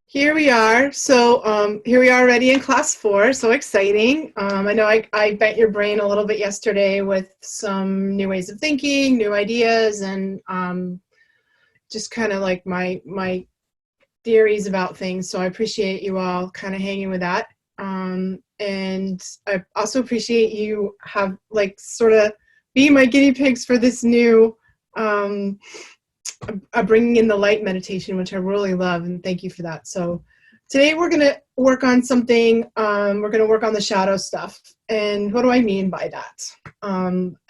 Here we are. Here we are already in class 4. So exciting. I know I bent your brain a little bit yesterday with some new ways of thinking, new ideas, and just kind of like my theories about things. So I appreciate you all kind of hanging with that. And I also appreciate you have like sort of be my guinea pigs for this new um, bringing in the light meditation, which I really love, and thank you for that. So today we're going to work on something. We're going to work on the shadow stuff. And what do I mean by that?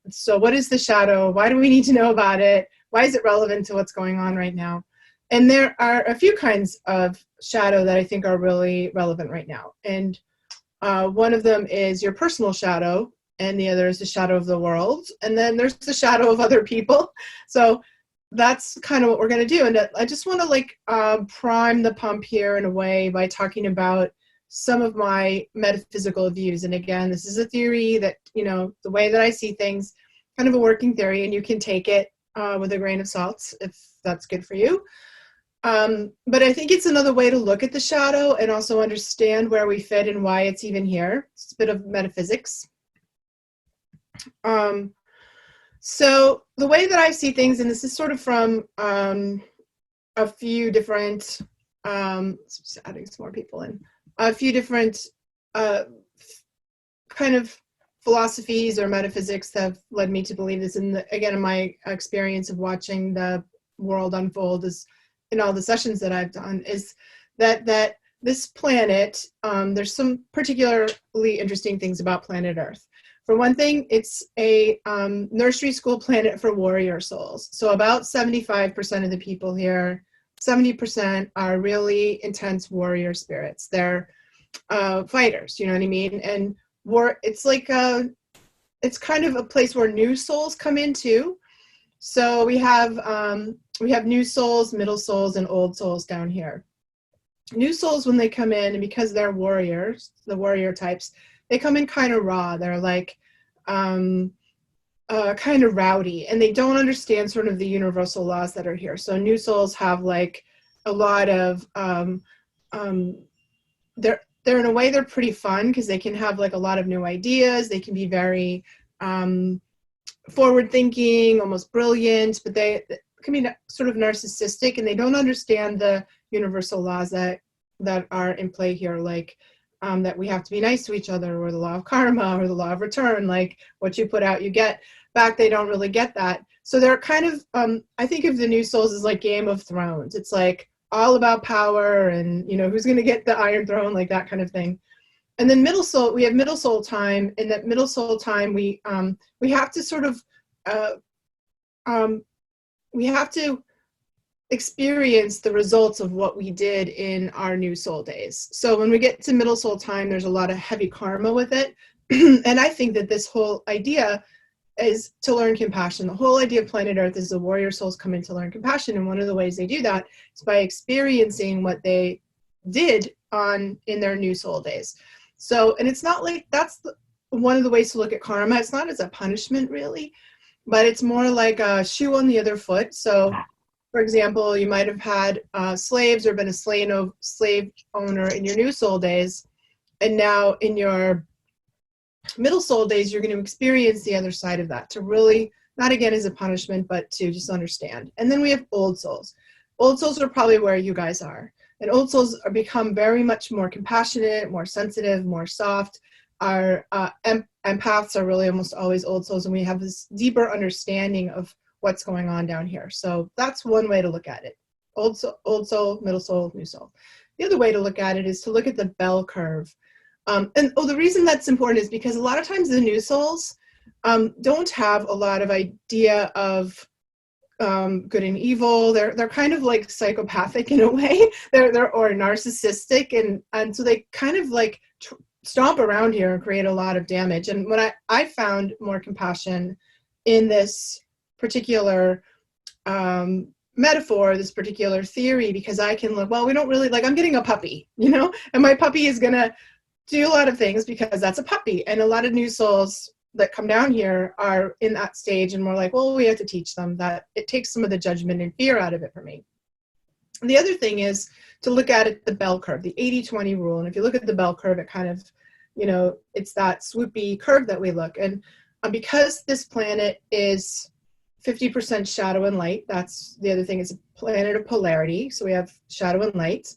So what is the shadow? Why do we need to know about it? Why is it relevant to what's going on right now? And there are a few kinds of shadow that I think are really relevant right now. And one of them is your personal shadow, and the other is the shadow of the world. And then there's the shadow of other people. So that's kind of what we're going to do. And I just want to prime the pump here in a way by talking about some of my metaphysical views. And again, this is a theory that, the way that I see things, kind of a working theory, and you can take it with a grain of salt if that's good for you. But I think it's another way to look at the shadow and also understand where we fit and why it's even here. It's a bit of metaphysics. So the way that I see things, and this is sort of from a few different, just adding some more people in, a few different kind of philosophies or metaphysics that have led me to believe this. And again, in my experience of watching the world unfold is in all the sessions that I've done, is that this planet, there's some particularly interesting things about planet Earth. For one thing, it's a nursery school planet for warrior souls. So about 75% of the people here, 70% are really intense warrior spirits. They're fighters, you know what I mean? And it's like it's kind of a place where new souls come into. So we have new souls, middle souls, and old souls down here. New souls, when they come in, and because they're warriors, the warrior types, they come in kind of raw. They're like kind of rowdy, and they don't understand sort of the universal laws that are here. So new souls have like a lot of they're in a way they're pretty fun because they can have like a lot of new ideas. They can be very forward thinking, almost brilliant, but they can be sort of narcissistic, and they don't understand the universal laws that are in play here, like that we have to be nice to each other, or the law of karma, or the law of return, like what you put out you get back. They don't really get that. So they're kind of I think of the new souls as like Game of Thrones. It's like all about power and who's going to get the Iron Throne, like that kind of thing. And then middle soul, we have middle soul time. In that middle soul time, we have to sort of we have to experience the results of what we did in our new soul days. So when we get to middle soul time, there's a lot of heavy karma with it. And I think that this whole idea is to learn compassion. The whole idea of planet Earth is the warrior souls come in to learn compassion. And one of the ways they do that is by experiencing what they did in their new soul days. So, and it's not like that's one of the ways to look at karma. It's not as a punishment really, but it's more like a shoe on the other foot. So for example, you might have had slaves or been a slave owner in your new soul days, and now in your middle soul days, you're going to experience the other side of that, to really, not again as a punishment, but to just understand. And then we have old souls. Old souls are probably where you guys are. And old souls become very much more compassionate, more sensitive, more soft. Our empaths are really almost always old souls, and we have this deeper understanding of what's going on down here. So that's one way to look at it. Old soul, middle soul, new soul. The other way to look at it is to look at the bell curve. The reason that's important is because a lot of times the new souls don't have a lot of idea of good and evil. They're kind of like psychopathic in a way. They're or narcissistic, and so they kind of like stomp around here and create a lot of damage. And when I found more compassion in this particular metaphor, this particular theory, because I can look, well, we don't really, like, I'm getting a puppy, and my puppy is going to do a lot of things because that's a puppy. And a lot of new souls that come down here are in that stage, and we're like, well, we have to teach them that. It takes some of the judgment and fear out of it for me. The other thing is to look at it, the bell curve, the 80-20 rule. And if you look at the bell curve, it kind of, it's that swoopy curve that we look. And because this planet is 50% shadow and light, that's the other thing, it's a planet of polarity. So we have shadow and light.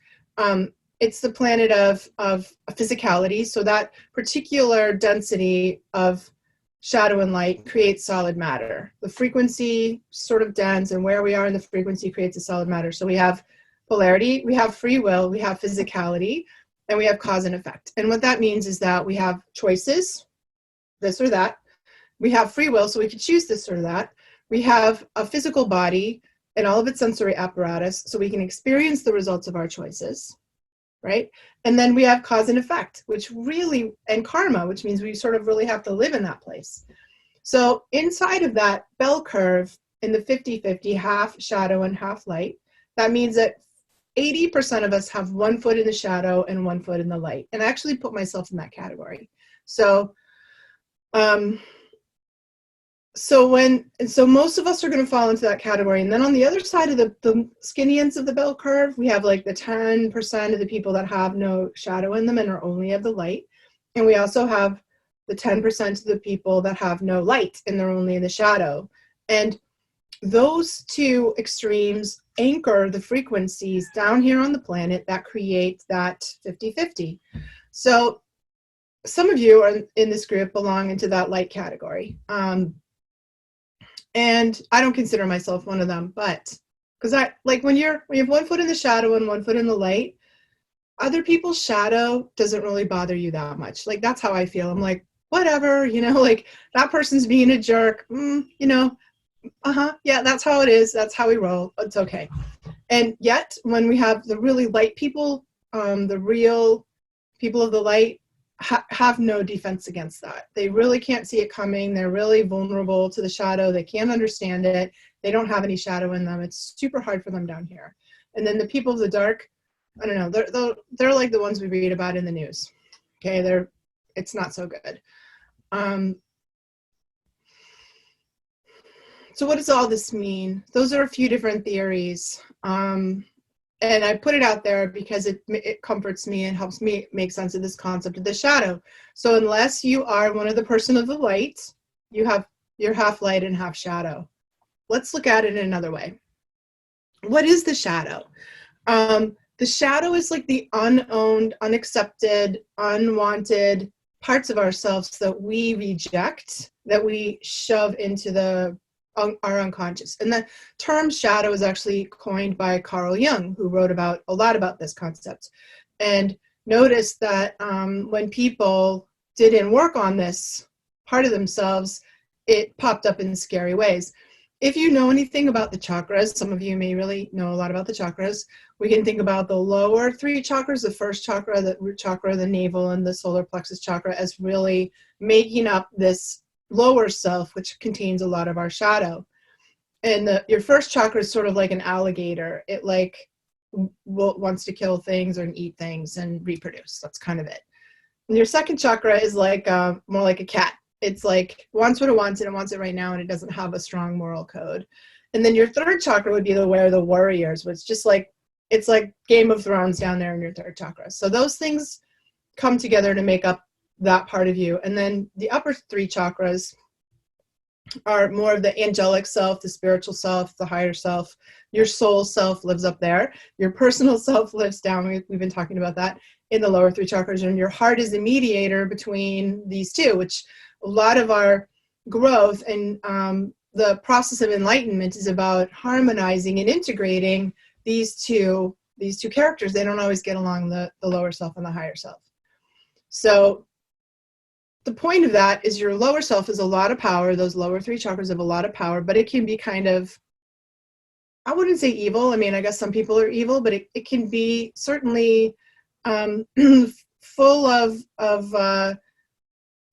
It's the planet of physicality. So that particular density of shadow and light creates solid matter. The frequency sort of dense, and where we are in the frequency creates a solid matter. So we have polarity, we have free will, we have physicality, and we have cause and effect. And what that means is that we have choices, this or that. We have free will, so we could choose this or that. We have a physical body and all of its sensory apparatus, so we can experience the results of our choices, right? And then we have cause and effect, which really, and karma, which means we sort of really have to live in that place. So inside of that bell curve, in the 50-50, half shadow and half light, that means that 80% of us have 1 foot in the shadow and 1 foot in the light. And I actually put myself in that category. So, so most of us are going to fall into that category. And then on the other side of the skinny ends of the bell curve, we have like the 10% of the people that have no shadow in them and are only of the light. And we also have the 10% of the people that have no light and they're only in the shadow. And those two extremes anchor the frequencies down here on the planet that create that 50-50. So some of you are in this group belong into that light category. And I don't consider myself one of them, but because when you have 1 foot in the shadow and 1 foot in the light, other people's shadow doesn't really bother you that much. Like, that's how I feel. I'm like, whatever, like that person's being a jerk, yeah, that's how it is. That's how we roll. It's okay. And yet when we have the really light people, the real people of the light, have no defense against that. They really can't see it coming. They're really vulnerable to the shadow. They can't understand it. They don't have any shadow in them. It's super hard for them down here. And then the people of the dark, I don't know, they're like the ones we read about in the news. Okay, it's not so good. So what does all this mean? Those are a few different theories. And I put it out there because it comforts me and helps me make sense of this concept of the shadow. So unless you are one of the person of the light, you're half light and half shadow. Let's look at it in another way. What is the shadow? The shadow is like the unowned, unaccepted, unwanted parts of ourselves that we reject, that we shove into our unconscious. And the term shadow is actually coined by Carl Jung, who wrote a lot about this concept. And noticed that when people didn't work on this part of themselves, it popped up in scary ways. If you know anything about the chakras, some of you may really know a lot about the chakras, we can think about the lower 3 chakras, the first chakra, the root chakra, the navel, and the solar plexus chakra as really making up this lower self, which contains a lot of our shadow. And your first chakra is sort of like an alligator. It wants to kill things and eat things and reproduce. That's kind of it. And your second chakra is like more like a cat. It's like wants what it wants and it wants it right now, and it doesn't have a strong moral code. And then your third chakra would be the warriors, which it's like Game of Thrones down there in your third chakra. So those things come together to make up that part of you. And then the upper 3 chakras are more of the angelic self, the spiritual self, the higher self. Your soul self lives up there. Your personal self lives down. We've been talking about that in the lower 3 chakras. And your heart is the mediator between these two, which a lot of our growth and the process of enlightenment is about harmonizing and integrating these two characters. They don't always get along, the lower self and the higher self. So the point of that is your lower self is a lot of power. Those lower 3 chakras have a lot of power, but it can be kind of, I wouldn't say evil. I mean, I guess some people are evil, but it can be certainly full of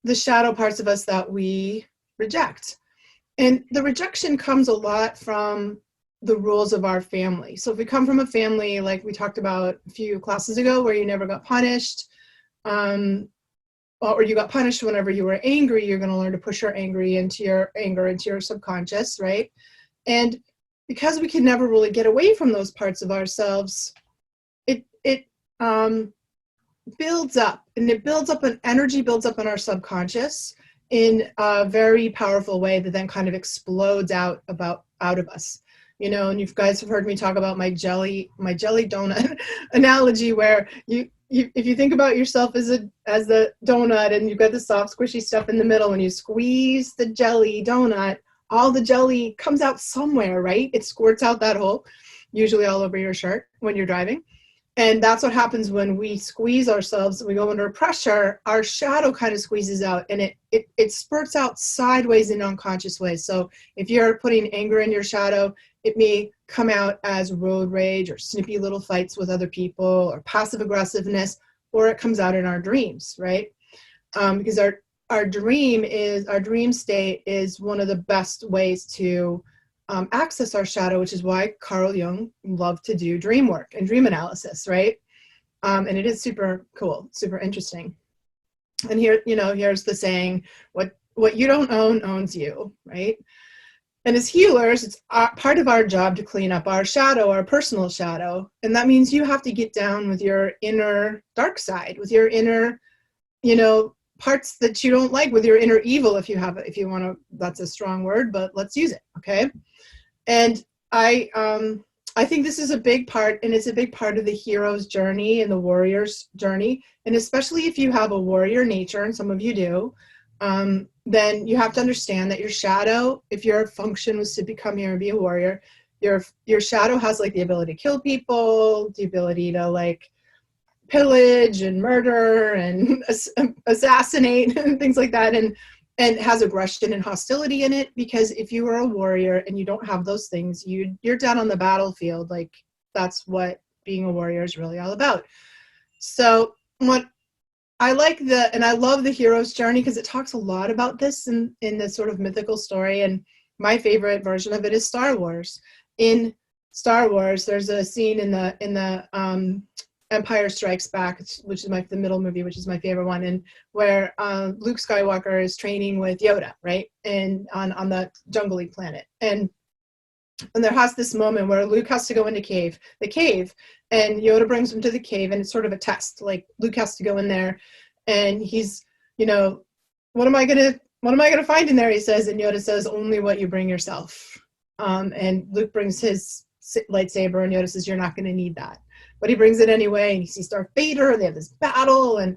the shadow parts of us that we reject. And the rejection comes a lot from the rules of our family. So if we come from a family, like we talked about a few classes ago, where you never got punished, or you got punished whenever you were angry, you're going to learn to push your anger into your subconscious, right? And because we can never really get away from those parts of ourselves, it builds up, and it builds up, an energy builds up in our subconscious in a very powerful way that then kind of explodes out of us. And you guys have heard me talk about my jelly donut analogy, where you if you think about yourself as the donut, and you've got the soft squishy stuff in the middle, when you squeeze the jelly donut, all the jelly comes out somewhere, right? It squirts out that hole, usually all over your shirt when you're driving. And that's what happens when we squeeze ourselves, we go under pressure, our shadow kind of squeezes out, and it spurts out sideways in unconscious ways. So if you're putting anger in your shadow, it may come out as road rage or snippy little fights with other people or passive aggressiveness, or it comes out in our dreams, right? Because our dream state is one of the best ways to access our shadow, which is why Carl Jung loved to do dream work and dream analysis, right? And it is super cool, super interesting. And here's the saying, what you don't own owns you, right? And as healers, it's part of our job to clean up our shadow, our personal shadow. And that means you have to get down with your inner dark side, with your inner, parts that you don't like, with your inner evil, if you want to, that's a strong word, but let's use it, okay? And I think this is a big part, and it's a big part of the hero's journey and the warrior's journey. And especially if you have a warrior nature, and some of you do, then you have to understand that your shadow, if your function was to become here and be a warrior, your shadow has like the ability to kill people, the ability to like pillage and murder and assassinate and things like that, and has aggression and hostility in it. Because if you are a warrior and you don't have those things, you're down on the battlefield. Like, that's what being a warrior is really all about. So what I like and I love the hero's journey, because it talks a lot about this in this sort of mythical story. And my favorite version of it is Star Wars. In Star Wars, there's a scene in the Empire Strikes Back, which is the middle movie, which is my favorite one, and where Luke Skywalker is training with Yoda, right, and on the jungly planet, and there has this moment where Luke has to go into the cave, and Yoda brings him to the cave, and it's sort of a test. Like, Luke has to go in there, and he's, what am I gonna find in there? He says, and Yoda says, only what you bring yourself. And Luke brings his lightsaber, and Yoda says, you're not gonna need that. But he brings it anyway, and he sees Darth Vader, and they have this battle, and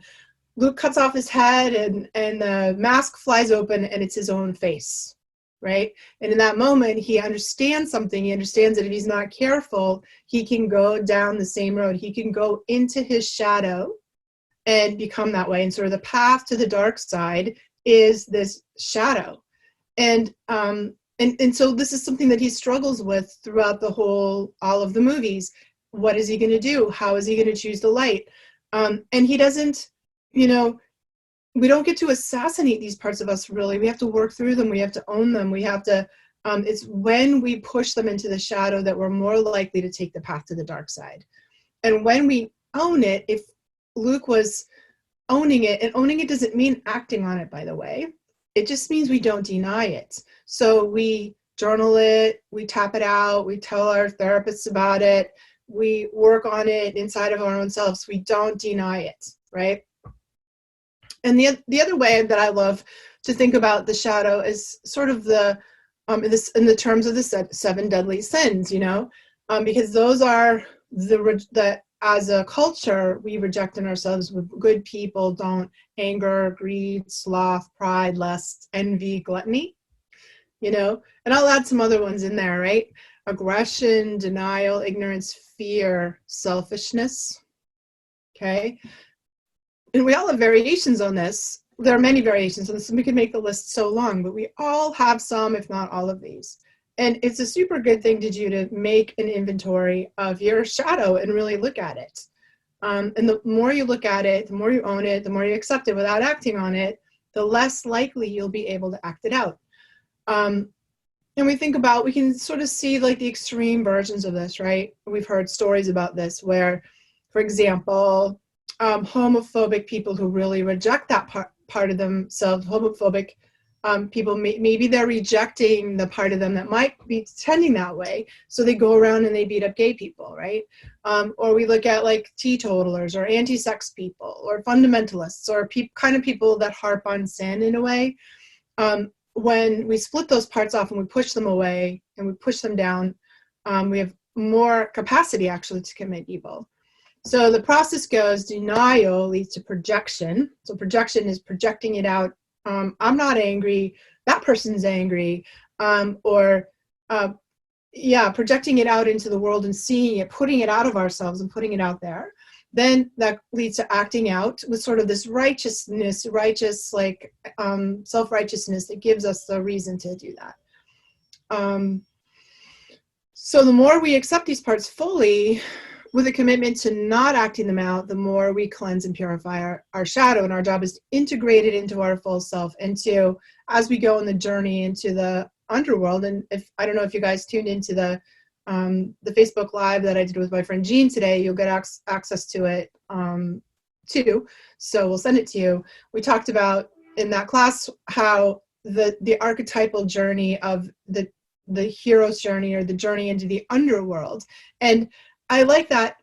Luke cuts off his head, and the mask flies open, and it's his own face, right? And in that moment, he understands something. He understands that if he's not careful, he can go down the same road. He can go into his shadow and become that way. And sort of the path to the dark side is this shadow. And so this is something that he struggles with throughout all of the movies. What is he going to do? How is he going to choose the light? And he doesn't, we don't get to assassinate these parts of us, really. We have to work through them. We have to own them. We have to, it's when we push them into the shadow that we're more likely to take the path to the dark side. And when we own it, if Luke was owning it, and owning it doesn't mean acting on it, by the way. It just means we don't deny it. So we journal it, we tap it out, we tell our therapists about it, we work on it inside of our own selves. We don't deny it, right? And the other way that I love to think about the shadow is sort of in the terms of the seven deadly sins, because those are the as a culture we reject in ourselves. With good people don't: anger, greed, sloth, pride, lust, envy, gluttony, and I'll add some other ones in there, right? Aggression, denial, ignorance, fear, selfishness. Okay. And we all have variations on this. There are many variations on this, and we can make the list so long, but we all have some, if not all of these. And it's a super good thing to do, to make an inventory of your shadow and really look at it. And the more you look at it, the more you own it, the more you accept it without acting on it, the less likely you'll be able to act it out. And we can sort of see like the extreme versions of this, right? We've heard stories about this where, for example, homophobic people who really reject that part of themselves, homophobic People maybe they're rejecting the part of them that might be tending that way, so they go around and they beat up gay people, right? Or we look at like teetotalers or anti-sex people or fundamentalists or kind of people that harp on sin in a way. When we split those parts off and we push them away and we push them down, we have more capacity actually to commit evil. So the process goes: denial leads to projection. So projection is projecting it out. I'm not angry, that person's angry, projecting it out into the world and seeing it, putting it out of ourselves and putting it out there. Then that leads to acting out with sort of this self-righteousness that gives us the reason to do that. So the more we accept these parts fully, with a commitment to not acting them out, the more we cleanse and purify our shadow. And our job is to integrate it into our full self, and to, as we go on the journey into the underworld. And I don't know if you guys tuned into the Facebook Live that I did with my friend Jean today, you'll get access to it too. So we'll send it to you. We talked about in that class how the archetypal journey of the hero's journey, or the journey into the underworld. And I like that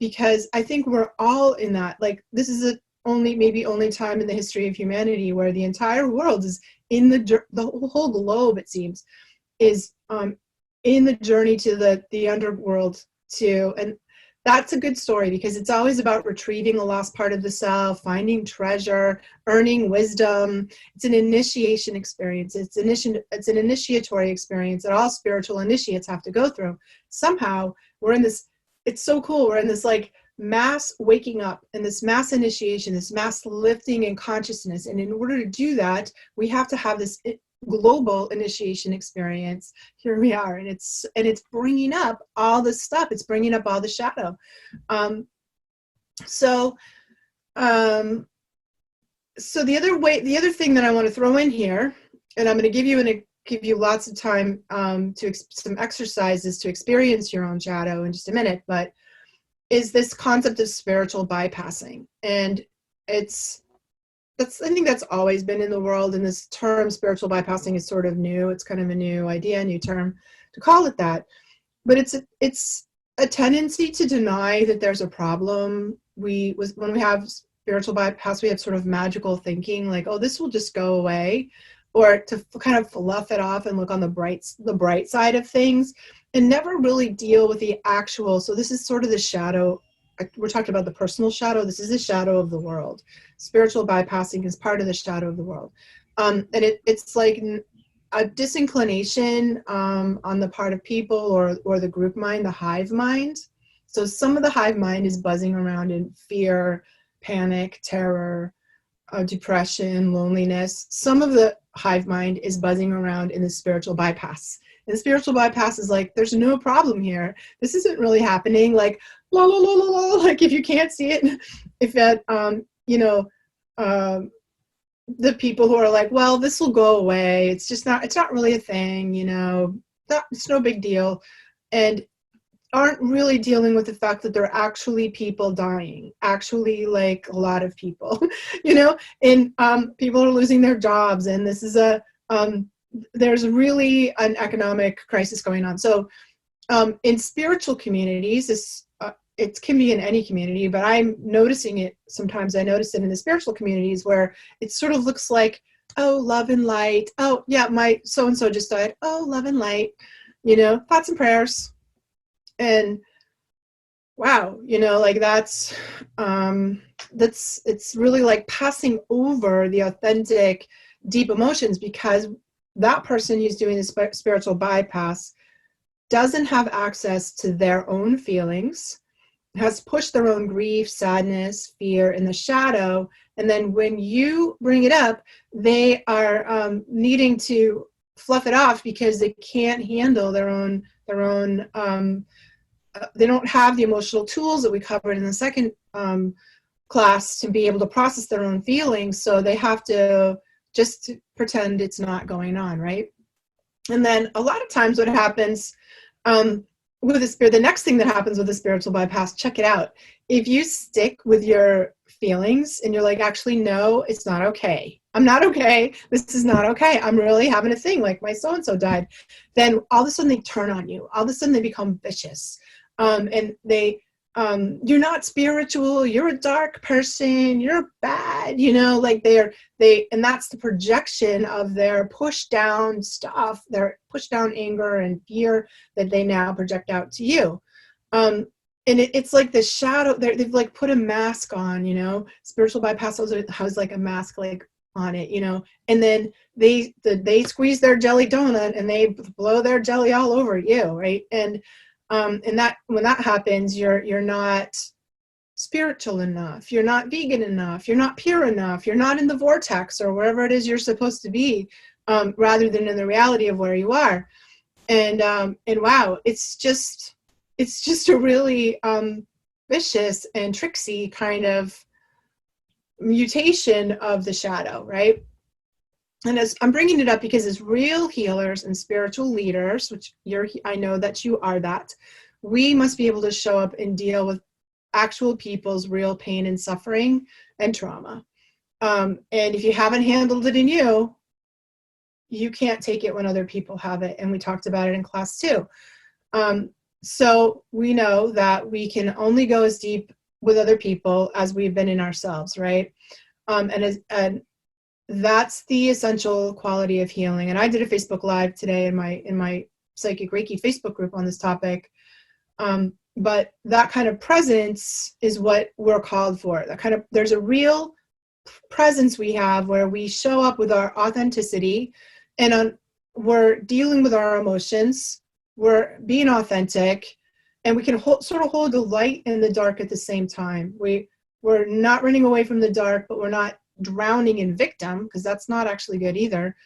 because I think we're all in that. Like, this is maybe only time in the history of humanity where the entire world is in the whole globe, it seems, is in the journey to the underworld too. And that's a good story, because it's always about retrieving the lost part of the self, finding treasure, earning wisdom. It's an initiation experience. It's an initiatory experience that all spiritual initiates have to go through. Somehow we're in this. It's so cool. We're in this like mass waking up and this mass initiation, this mass lifting in consciousness. And in order to do that, we have to have this global initiation experience. Here we are, and it's bringing up all this stuff. It's bringing up all the shadow. So the other thing that I want to throw in here, and I'm going to give you lots of time some exercises to experience your own shadow in just a minute, but is this concept of spiritual bypassing. And I think that's always been in the world, and this term spiritual bypassing is sort of new. It's kind of a new idea, a new term to call it that. But it's a tendency to deny that there's a problem. When we have spiritual bypass, we have sort of magical thinking, like, oh, this will just go away, or to kind of fluff it off and look on the bright side of things, and never really deal with the actual. So this is sort of the shadow. We're talking about the personal shadow. This is the shadow of the world. Spiritual bypassing is part of the shadow of the world. And it's like a disinclination on the part of people or the group mind, the hive mind. So some of the hive mind is buzzing around in fear, panic, terror, depression, loneliness. Some of the hive mind is buzzing around in the spiritual bypass. And the spiritual bypass is like, there's no problem here. This isn't really happening. Like, la la la la la. Like, if you can't see it, if that, the people who are like, well, this will go away. It's not really a thing, it's no big deal. And aren't really dealing with the fact that there are actually people dying, actually, like a lot of people, and people are losing their jobs. And this is there's really an economic crisis going on. So in spiritual communities, it can be in any community, but I'm noticing it sometimes. I notice it in the spiritual communities where it sort of looks like, oh, love and light. Oh, yeah, my so-and-so just died. Oh, love and light, thoughts and prayers. And wow, like that's it's really like passing over the authentic, deep emotions, because that person who's doing the spiritual bypass doesn't have access to their own feelings, has pushed their own grief, sadness, fear in the shadow. And then when you bring it up, they are needing to fluff it off because they can't handle their own they don't have the emotional tools that we covered in the second class to be able to process their own feelings. So they have to just pretend it's not going on, right? And then a lot of times what happens with the next thing that happens with the spiritual bypass, check it out. If you stick with your feelings and you're like, actually, no, it's not okay. I'm not okay. This is not okay. I'm really having a thing, like my so-and-so died. Then all of a sudden they turn on you. All of a sudden they become vicious. And you're not spiritual. You're a dark person. You're bad. Like and that's the projection of their push down stuff, their push down anger and fear that they now project out to you. And it's like the shadow, they've like put a mask on, spiritual bypass has like a mask, like on it, and then they squeeze their jelly donut and they blow their jelly all over you, right? And that when that happens, you're not spiritual enough, you're not vegan enough, you're not pure enough, you're not in the vortex or wherever it is you're supposed to be, rather than in the reality of where you are. And wow, it's just a really vicious and tricksy kind of mutation of the shadow, right? And as I'm bringing it up because as real healers and spiritual leaders, which I know that you are that, we must be able to show up and deal with actual people's real pain and suffering and trauma. And if you haven't handled it in you, you can't take it when other people have it. And we talked about it in class too. So we know that we can only go as deep with other people as we've been in ourselves, right? And that's the essential quality of healing. And I did a Facebook Live today in my Psychic Reiki Facebook group on this topic. But that kind of presence is what we're called for. There's a real presence we have where we show up with our authenticity, and we're dealing with our emotions. We're being authentic, and we can sort of hold the light and the dark at the same time. We're not running away from the dark, but we're not drowning in victim, because that's not actually good either.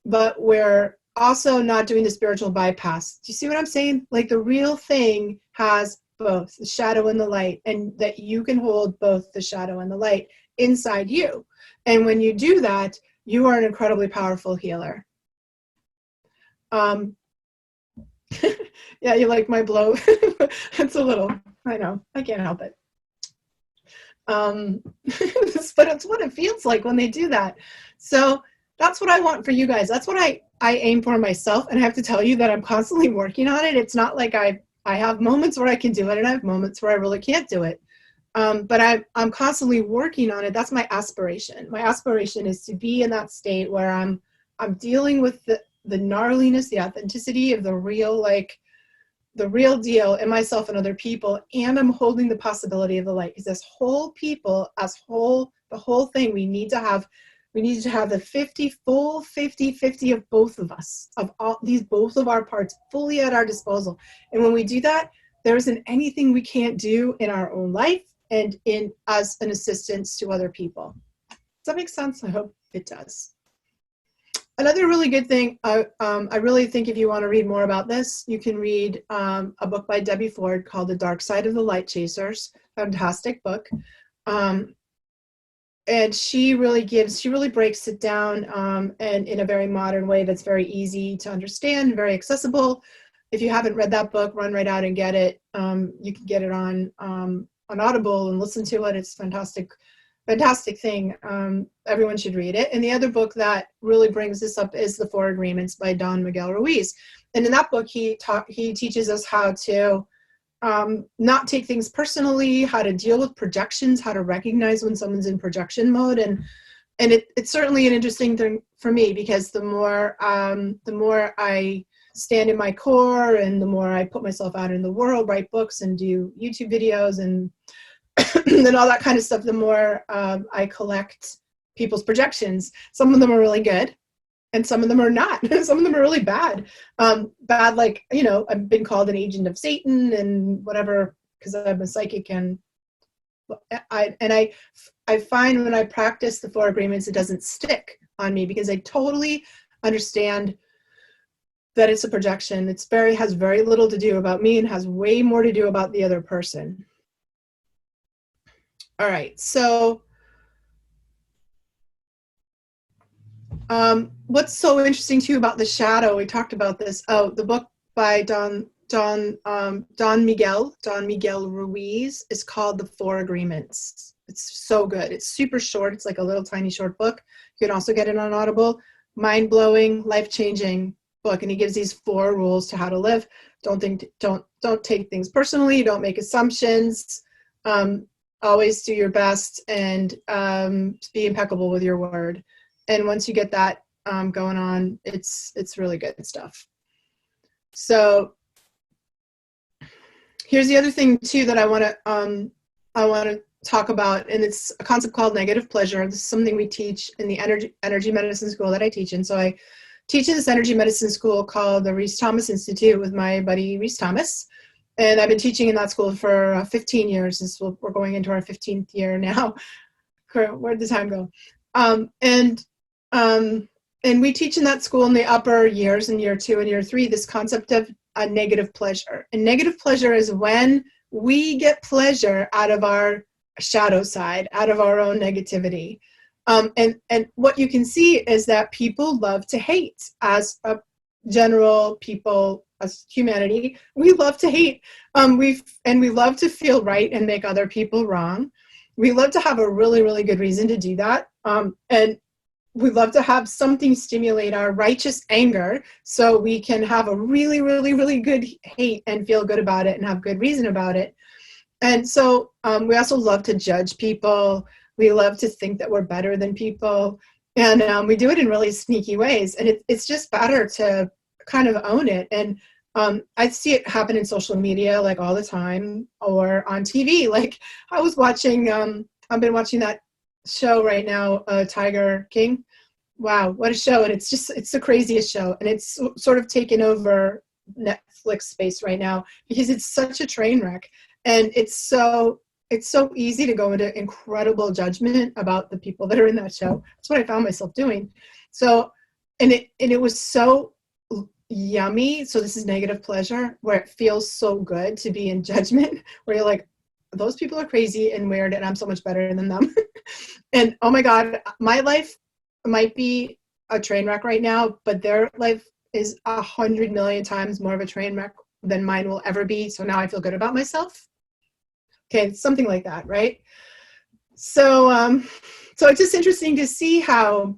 But we're also not doing the spiritual bypass. Do you see what I'm saying? Like the real thing has both the shadow and the light, and that you can hold both the shadow and the light inside you. And when you do that, you are an incredibly powerful healer. Yeah, you like my blow? It's a little, I know, I can't help it. But it's what it feels like when they do that. So that's what I want for you guys. That's what I aim for myself. And I have to tell you that I'm constantly working on it. It's not like I have moments where I can do it and I have moments where I really can't do it. But I'm constantly working on it. That's my aspiration. My aspiration is to be in that state where I'm dealing with the gnarliness, the authenticity of the real deal in myself and other people, and I'm holding the possibility of the light. Because as whole people, the whole thing, we need to have the 50-50 of both of us, of all these, both of our parts fully at our disposal. And when we do that, there isn't anything we can't do in our own life and as an assistance to other people. Does that make sense? I hope it does. Another really good thing, I really think if you want to read more about this, you can read a book by Debbie Ford called The Dark Side of the Light Chasers. Fantastic book. And she really breaks it down and in a very modern way that's very easy to understand, very accessible. If you haven't read that book, run right out and get it. You can get it on Audible and listen to it. It's fantastic thing. Everyone should read it. And the other book that really brings this up is The Four Agreements by Don Miguel Ruiz. And in that book, he teaches us how to not take things personally, how to deal with projections, how to recognize when someone's in projection mode. And it's certainly an interesting thing for me, because the more I stand in my core and the more I put myself out in the world, write books and do YouTube videos and and all that kind of stuff, the more I collect people's projections. Some of them are really good and some of them are not. Some of them are really bad. Bad, like, I've been called an agent of Satan and whatever, because I'm a psychic. And I find when I practice the Four Agreements, it doesn't stick on me, because I totally understand that it's a projection. Has very little to do about me and has way more to do about the other person. All right, so what's so interesting too about the shadow, we talked about this. Oh, the book by Don Miguel Ruiz is called The Four Agreements. It's so good. It's super short. It's like a little tiny short book. You can also get it on Audible. Mind-blowing, life-changing book, and he gives these 4 rules to how to live. Don't take things personally. Don't make assumptions. Always do your best, and be impeccable with your word. And once you get that going on, it's really good stuff. So here's the other thing too that I want to talk about, and it's a concept called negative pleasure. This is something we teach in the energy medicine school that I teach in. So I teach in this energy medicine school called the Reese Thomas Institute with my buddy Reese Thomas. And I've been teaching in that school for 15 years. We're going into our 15th year now. Where'd the time go? And we teach in that school in the upper years, in year 2 and year 3, this concept of a negative pleasure. And negative pleasure is when we get pleasure out of our shadow side, out of our own negativity. And what you can see is that people love to hate. As a general people, as humanity, we love to hate. We love to feel right and make other people wrong. We love to have a really, really good reason to do that. And we love to have something stimulate our righteous anger so we can have a really, really, really good hate and feel good about it and have good reason about it. And so we also love to judge people. We love to think that we're better than people. And we do it in really sneaky ways. And it's just better to kind of own it. And I see it happen in social media like all the time, or on TV. Like I was watching, I've been watching that show right now, Tiger King. Wow, what a show. And it's the craziest show. And it's sort of taken over Netflix space right now because it's such a train wreck. And it's so easy to go into incredible judgment about the people that are in that show. That's what I found myself doing. So, and it was so yummy. So this is negative pleasure, where it feels so good to be in judgment, where you're like, those people are crazy and weird and I'm so much better than them. And oh my God, my life might be a train wreck right now, but their life is 100 million times more of a train wreck than mine will ever be. So now I feel good about myself. Okay, something like that, right? So so it's just interesting to see how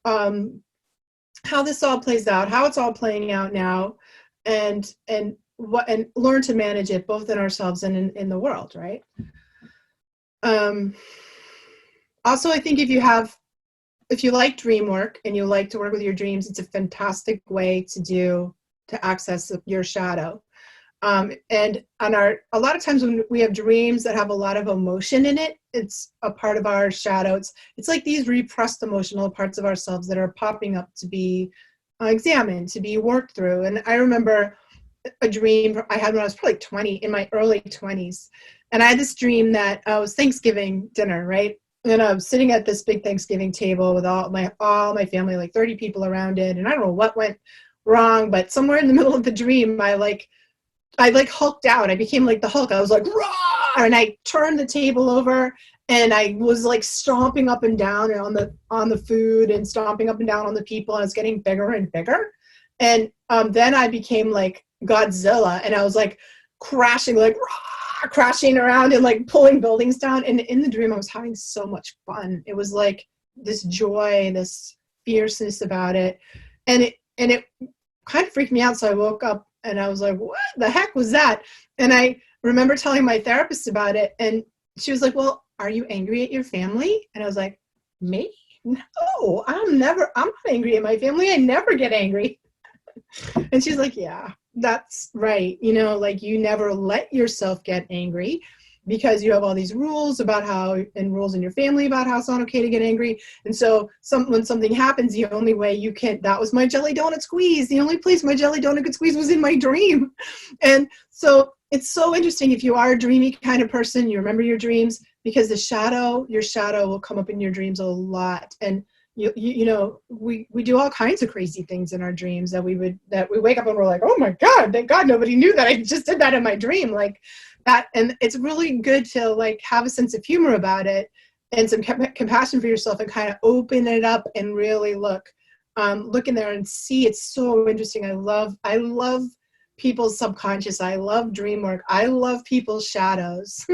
this all plays out, how it's all playing out now, and learn to manage it both in ourselves and in the world, right? Also, I think if you like dream work and you like to work with your dreams, it's a fantastic way to access your shadow. And a lot of times when we have dreams that have a lot of emotion in it, it's a part of our shadow. It's like these repressed emotional parts of ourselves that are popping up to be examined, to be worked through. And I remember a dream I had when I was probably 20, in my early 20s. And I had this dream that it was Thanksgiving dinner, right? And I was sitting at this big Thanksgiving table with all my family, like 30 people around it. And I don't know what went wrong, but somewhere in the middle of the dream, I hulked out. I became like the Hulk. I was like, "Rah!" And I turned the table over, and I was like stomping up and down on the food and stomping up and down on the people. And I was getting bigger and bigger. And then I became like Godzilla, and I was like crashing, like rah, crashing around and like pulling buildings down. And in the dream, I was having so much fun. It was like this joy, this fierceness about it, and it kind of freaked me out. So I woke up. And I was like, what the heck was that? And I remember telling my therapist about it. And she was like, well, are you angry at your family? And I was like, me? No, I'm not angry at my family. I never get angry. And she's like, yeah, that's right. Like you never let yourself get angry because you have all these rules and rules in your family about how it's not okay to get angry. And so when something happens, the only way you can, that was my jelly donut squeeze. The only place my jelly donut could squeeze was in my dream. And so it's so interesting. If you are a dreamy kind of person, you remember your dreams, because your shadow will come up in your dreams a lot. And we do all kinds of crazy things in our dreams that we wake up and we're like, oh my God, thank God nobody knew that I just did that in my dream. Like that. And it's really good to like have a sense of humor about it and some compassion for yourself and kind of open it up and really look in there and see. It's so interesting. I love people's subconscious. I love dream work. I love people's shadows.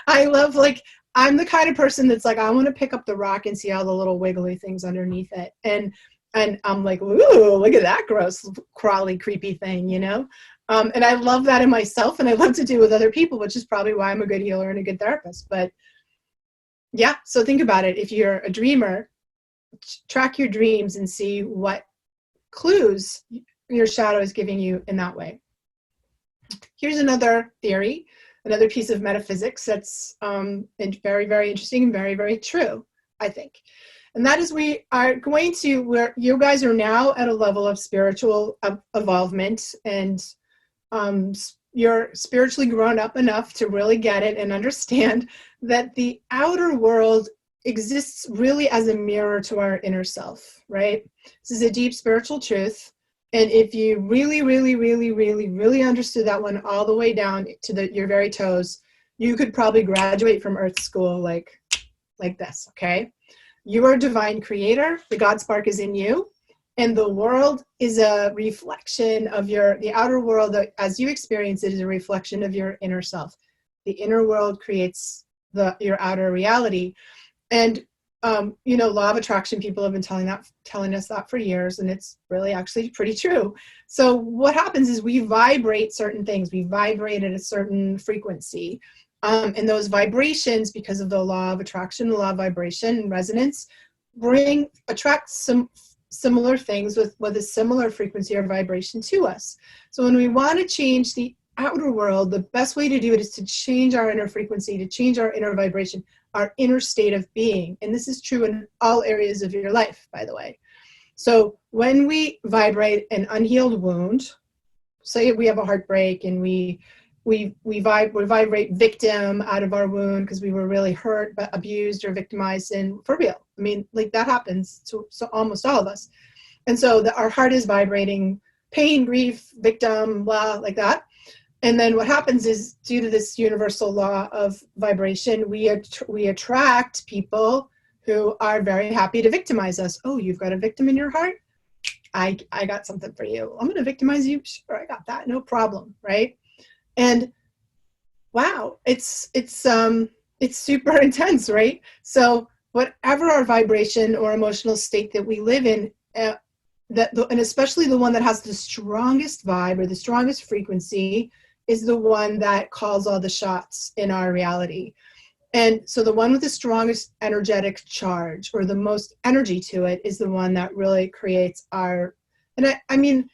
I love, like, I'm the kind of person that's like, I want to pick up the rock and see all the little wiggly things underneath it. And I'm like, ooh, look at that gross, crawly, creepy thing, you know? And I love that in myself, and I love to do with other people, which is probably why I'm a good healer and a good therapist. But yeah, so think about it. If you're a dreamer, track your dreams and see what clues your shadow is giving you in that way. Here's another theory, another piece of metaphysics that's very, very interesting and very, very true, I think. And that is, we are going to, where you guys are now at a level of spiritual evolvement, and you're spiritually grown up enough to really get it and understand that the outer world exists really as a mirror to our inner self, right? This is a deep spiritual truth. And if you really, really, really, really, really understood that one all the way down to your very toes, you could probably graduate from Earth School like this, okay? You are a divine creator. The God spark is in you. And the world is a reflection of the outer world, as you experience it, is a reflection of your inner self. The inner world creates your outer reality. And law of attraction, people have been telling us that for years, and it's really actually pretty true. So what happens is we vibrate certain things. We vibrate at a certain frequency. And those vibrations, because of the law of attraction, the law of vibration and resonance, attract some similar things with a similar frequency or vibration to us. So when we want to change the outer world, the best way to do it is to change our inner frequency, to change our inner vibration, our inner state of being. And this is true in all areas of your life, by the way. So when we vibrate an unhealed wound, say we have a heartbreak and we vibrate victim out of our wound because we were really hurt, but abused or victimized, and for real. I mean, like, that happens to almost all of us. And so our heart is vibrating pain, grief, victim, blah, like that. And then what happens is, due to this universal law of vibration, we attract people who are very happy to victimize us. Oh, you've got a victim in your heart? I got something for you. I'm going to victimize you. Sure, I got that. No problem, right? And wow, it's super intense, right? So whatever our vibration or emotional state that we live in, and especially the one that has the strongest vibe or the strongest frequency, is the one that calls all the shots in our reality. And so the one with the strongest energetic charge, or the most energy to it, is the one that really creates our, and I mean,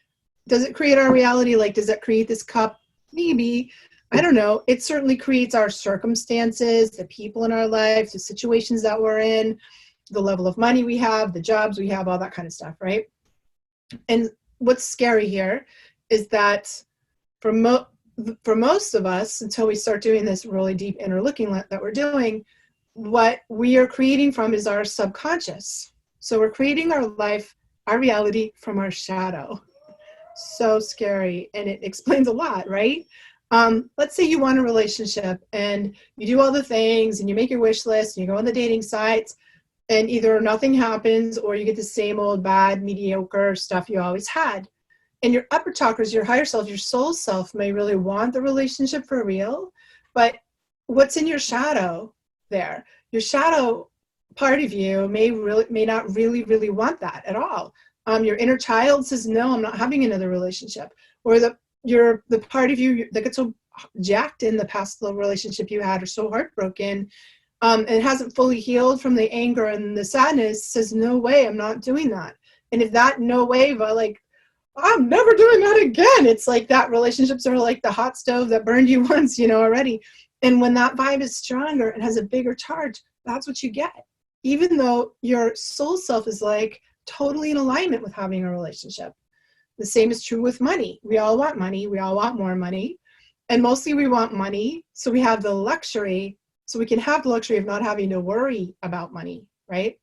does it create our reality? Like, does it create this cup? Maybe. I don't know. It certainly creates our circumstances, the people in our lives, the situations that we're in, the level of money we have, the jobs we have, all that kind of stuff, right? And what's scary here is that for most of us, until we start doing this really deep inner looking that we're doing, what we are creating from is our subconscious. So we're creating our life, our reality, from our shadow. So scary, and it explains a lot, right? Let's say you want a relationship and you do all the things and you make your wish list and you go on the dating sites, and either nothing happens or you get the same old bad, mediocre stuff you always had. And your upper chakras, your higher self, your soul self may really want the relationship for real, but what's in your shadow there? Your shadow part of you may not really want that at all. Your inner child says, no, I'm not having another relationship. Or the part of you that gets so jacked in the past little relationship you had, or so heartbroken, and hasn't fully healed from the anger and the sadness, says, no way, I'm not doing that. And if that no way, but like, I'm never doing that again. It's like that relationships are like the hot stove that burned you once, already. And when that vibe is stronger and has a bigger charge, that's what you get. Even though your soul self is like totally in alignment with having a relationship. The same is true with money. We all want money. We all want more money. And mostly we want money. So we have the luxury. So we can have the luxury of not having to worry about money, right?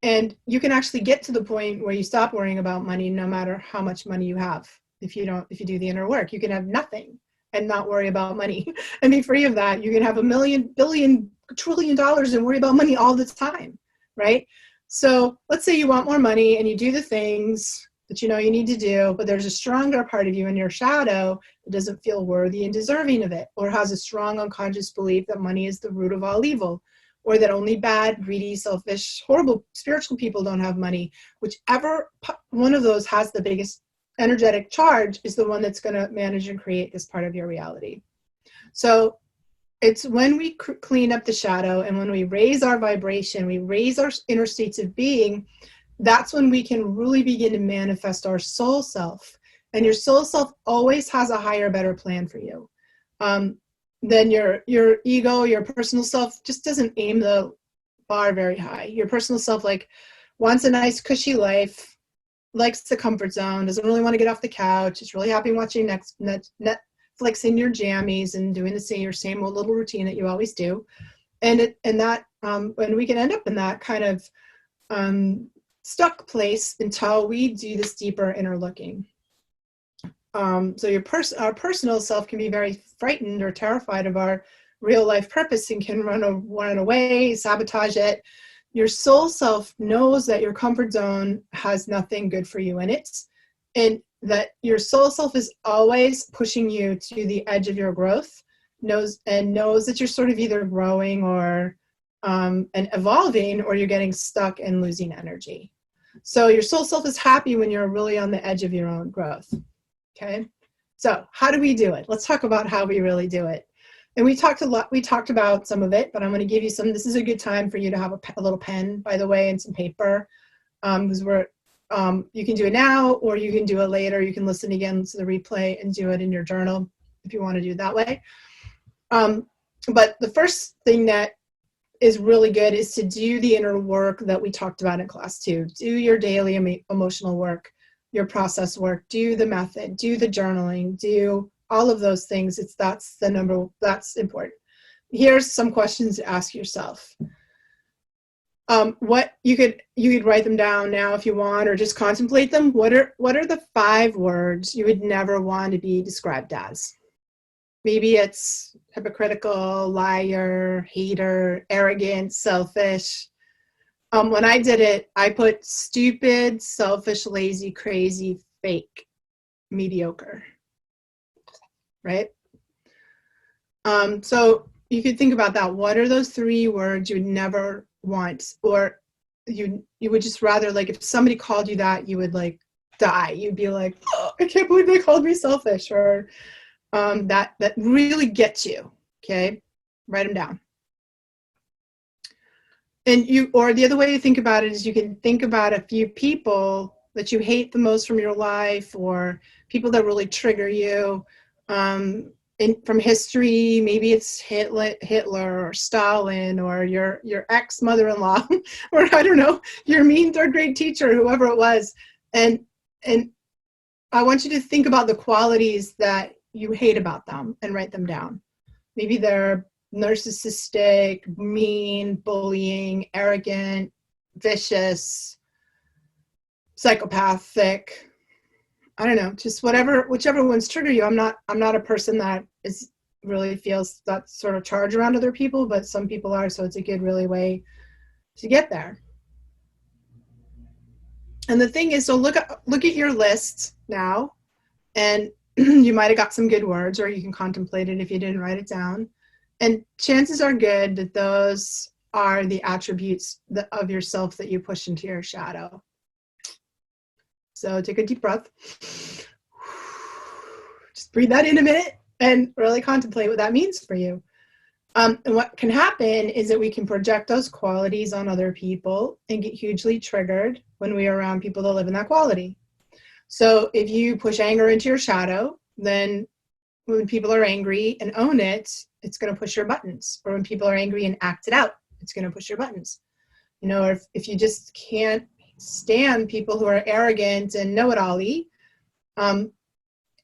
And you can actually get to the point where you stop worrying about money no matter how much money you have. If you do the inner work, you can have nothing and not worry about money and be free of that. You can have $1 million, billion, $1 trillion and worry about money all the time, right? So let's say you want more money and you do the things that you know you need to do, but there's a stronger part of you in your shadow that doesn't feel worthy and deserving of it, or has a strong unconscious belief that money is the root of all evil, or that only bad, greedy, selfish, horrible spiritual people don't have money. Whichever one of those has the biggest energetic charge is the one that's going to manage and create this part of your reality. So it's when we clean up the shadow and when we raise our vibration, we raise our inner states of being, that's when we can really begin to manifest our soul self. And your soul self always has a higher, better plan for you. Then your ego, your personal self just doesn't aim the bar very high. Your personal self like wants a nice cushy life, likes the comfort zone, doesn't really want to get off the couch, is really happy watching Netflix in your jammies and doing your same old little routine that you always do. And we can end up in that kind of stuck place until we do this deeper inner looking. So our personal self can be very frightened or terrified of our real life purpose and can run away, sabotage it. Your soul self knows that your comfort zone has nothing good for you in it, and that your soul self is always pushing you to the edge of your growth, knows that you're sort of either growing or and evolving, or you're getting stuck and losing energy. So your soul self is happy when you're really on the edge of your own growth. Okay, so how do we do it? Let's talk about how we really do it. And we talked about some of it, but I'm going to give you some. This is a good time for you to have a little pen, by the way, and some paper, because you can do it now, or you can do it later. You can listen again to the replay and do it in your journal if you want to do it that way. But the first thing that is really good is to do the inner work that we talked about in class 2. Do your daily emotional work, your process work, do the method, do the journaling, do all of those things. That's important. Here's some questions to ask yourself. What you could write them down now if you want, or just contemplate them. What are the 5 words you would never want to be described as? Maybe it's hypocritical, liar, hater, arrogant, selfish. When I did it, I put stupid, selfish, lazy, crazy, fake, mediocre. Right? So you could think about that. What are those 3 words you would never want, or you would just rather, like, if somebody called you that, you would like die. You'd be like, oh, I can't believe they called me selfish, or that really gets you. Okay, write them down. Or the other way to think about it is you can think about a few people that you hate the most from your life, or people that really trigger you. From history, maybe it's Hitler or Stalin, or your ex-mother-in-law, or I don't know, your mean 3rd grade teacher, whoever it was. And I want you to think about the qualities that you hate about them and write them down. Maybe they're narcissistic, mean, bullying, arrogant, vicious, psychopathic. I don't know, just whichever ones trigger you. I'm not a person that really feels that sort of charge around other people, but some people are, so it's a good really way to get there. And the thing is, so look at your list now, and you might have got some good words, or you can contemplate it if you didn't write it down. And chances are good that those are the attributes of yourself that you push into your shadow. So take a deep breath. Just breathe that in a minute and really contemplate what that means for you. And what can happen is that we can project those qualities on other people and get hugely triggered when we are around people that live in that quality. So if you push anger into your shadow, then when people are angry and own it, it's going to push your buttons. Or when people are angry and act it out, it's going to push your buttons. Or if you just can't stand people who are arrogant and know-it-all-y,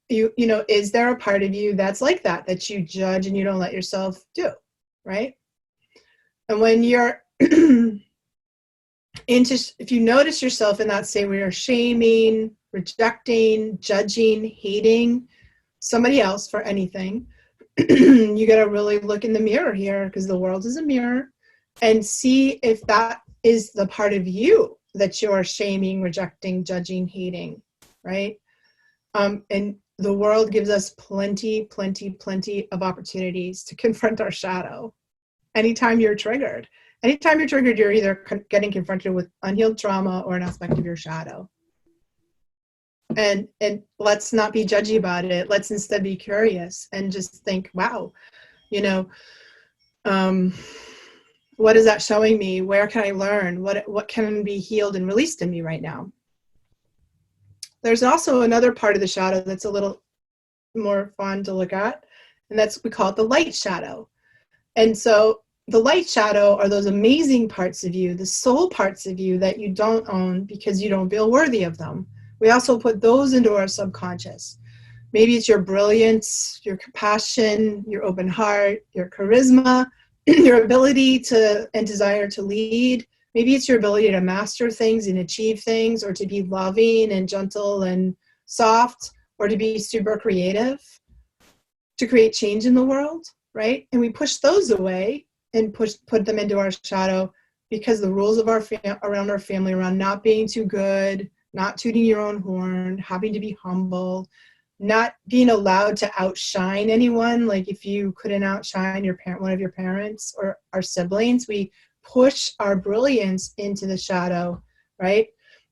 is there a part of you that's like that you judge and you don't let yourself do, right? And when you're if you notice yourself in that state where you're shaming, rejecting, judging, hating somebody else for anything, you got to really look in the mirror here, because the world is a mirror, and see if that is the part of you that you're shaming, rejecting, judging, hating. right? And the world gives us plenty of opportunities to confront our shadow. Anytime you're triggered, you're either getting confronted with unhealed trauma or an aspect of your shadow. And let's not be judgy about it. Let's instead be curious and just think, wow, you know, what is that showing me? Where can I learn? What can be healed and released in me right now? There's also another part of the shadow that's a little more fun to look at, and we call it the light shadow. And so the light shadow are those amazing parts of you, the soul parts of you that you don't own because you don't feel worthy of them. We also put those into our subconscious. Maybe it's your brilliance, your compassion, your open heart, your charisma, your ability to and desire to lead. Maybe it's your ability to master things and achieve things, or to be loving and gentle and soft, or to be super creative, to create change in the world, right? And we push those away and put them into our shadow because the rules of around our family, around not being too good, not tooting your own horn, having to be humble, not being allowed to outshine anyone. Like if you couldn't outshine one of your parents or our siblings, we push our brilliance into the shadow, right?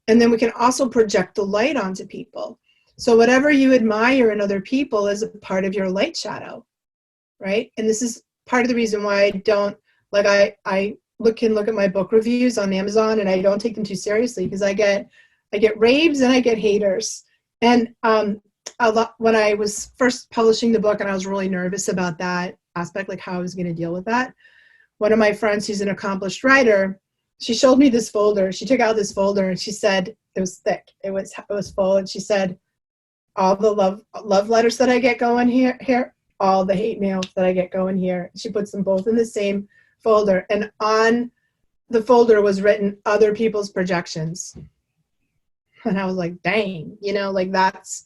And then we can also project the light onto people. So whatever you admire in other people is a part of your light shadow, right? And this is part of the reason why I don't, like I look at my book reviews on Amazon and I don't take them too seriously, because I get raves and I get haters. And when I was first publishing the book and I was really nervous about that aspect, like how I was going to deal with that, one of my friends who's an accomplished writer, she showed me this folder. She took out this folder and she said, it was thick, it was full, and she said, all the love letters that I get going here, all the hate mail that I get going here. She puts them both in the same folder, and on the folder was written other people's projections. And I was like, dang, like that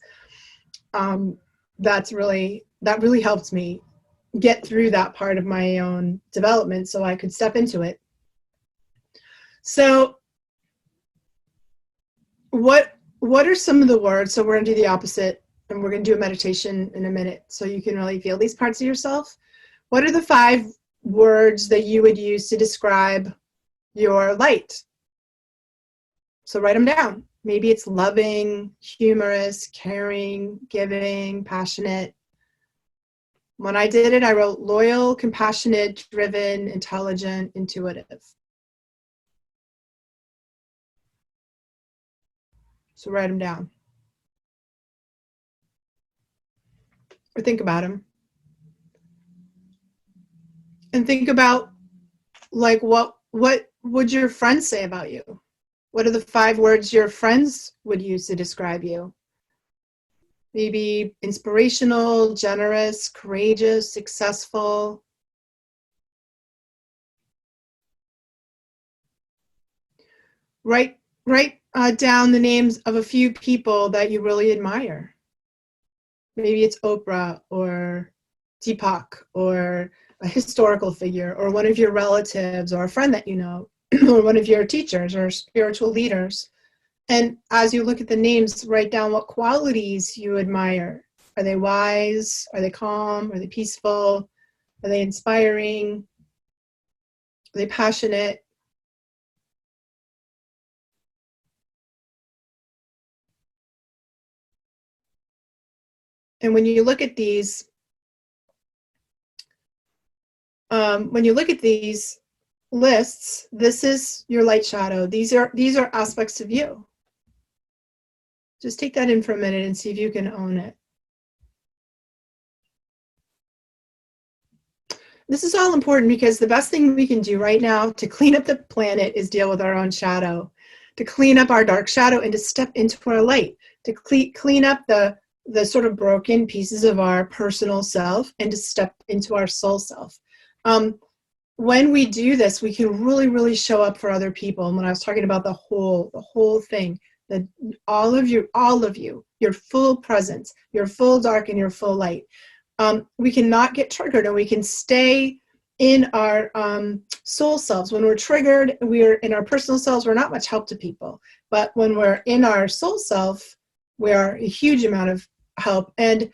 really helped me get through that part of my own development so I could step into it. So what are some of the words? So we're going to do the opposite, and we're going to do a meditation in a minute so you can really feel these parts of yourself. What are the 5 words that you would use to describe your light? So write them down. Maybe it's loving, humorous, caring, giving, passionate. When I did it, I wrote loyal, compassionate, driven, intelligent, intuitive. So write them down. Or think about them. And think about, like, what would your friends say about you? What are the 5 words your friends would use to describe you? Maybe inspirational, generous, courageous, successful. Write down the names of a few people that you really admire. Maybe it's Oprah or Deepak or a historical figure or one of your relatives or a friend that you know or one of your teachers or spiritual leaders. And as you look at the names, write down what qualities you admire. Are they wise? Are they calm? Are they peaceful? Are they inspiring? Are they passionate? And when you look at these, lists, this is your light shadow. These are aspects of you. Just take that in for a minute and see if you can own it. This is all important because the best thing we can do right now to clean up the planet is deal with our own shadow, to clean up our dark shadow and to step into our light, to clean up the sort of broken pieces of our personal self and to step into our soul self. When we do this, we can really, really show up for other people. And when I was talking about the whole thing, that all of you, your full presence, your full dark and your full light, we cannot get triggered, and we can stay in our soul selves. When we're triggered, we're in our personal selves, we're not much help to people. But when we're in our soul self, We are a huge amount of help. And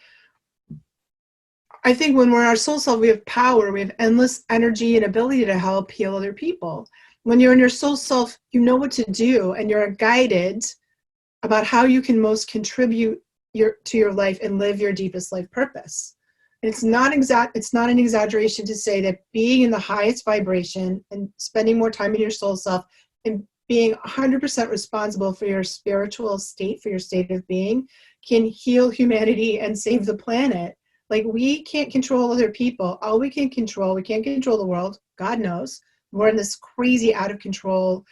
I think when we're our soul self, we have power, we have endless energy and ability to help heal other people. When you're in your soul self, you know what to do, and you're guided about how you can most contribute to your life and live your deepest life purpose. And it's not an exaggeration to say that being in the highest vibration and spending more time in your soul self and being 100% responsible for your spiritual state, for your state of being, can heal humanity and save the planet. Like, we can't control other people. All we can't control the world. God knows. We're in this crazy out of control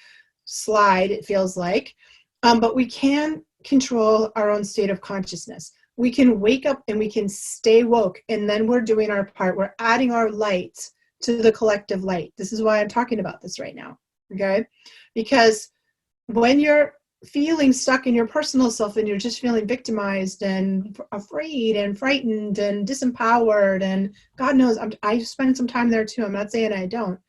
slide, it feels like. But we can control our own state of consciousness. We can wake up and we can stay woke, and then we're doing our part. We're adding our light to the collective light. This is why I'm talking about this right now, okay? Because when you're feeling stuck in your personal self and you're just feeling victimized and afraid and frightened and disempowered, and God knows, I spend some time there too. I'm not saying I don't.